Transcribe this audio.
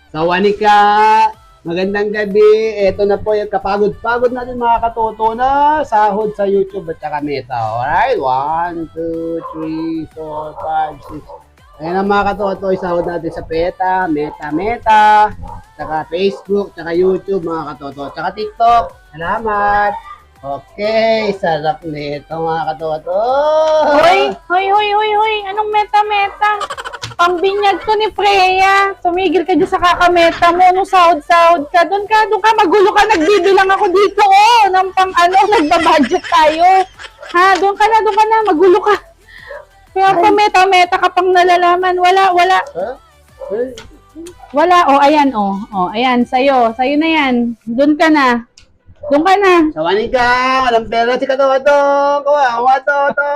Sa Wanika, magandang gabi. Ito na po yung kapagod-pagod natin mga katoto na sahod sa YouTube at saka Meta. Alright? 1, 2, 3, 4, 5, 6. Ayan ang mga katoto, yung sahod natin sa Meta, saka Facebook, saka YouTube mga katoto, saka TikTok. Salamat! Okay, sarap nito mga katoto. Hoy, hoy, hoy, hoy, hoy, anong meta-meta? Pambinyag to ni Freya. Tumigil ka dyan sa kakameta mo. Nung sahod-sahod ka. Doon ka, magulo ka. Nagbibilang ako dito, oh. Ng pang nagbabudget tayo. Ha, doon ka na, magulo ka. Kaya pa meta-meta ka pang nalalaman. Wala. Huh? Wala, oh, ayan, oh. Oh, ayan, sa'yo na yan. Doon ka na. Sa Wanika, walang pera si katoto. Kawawa toto.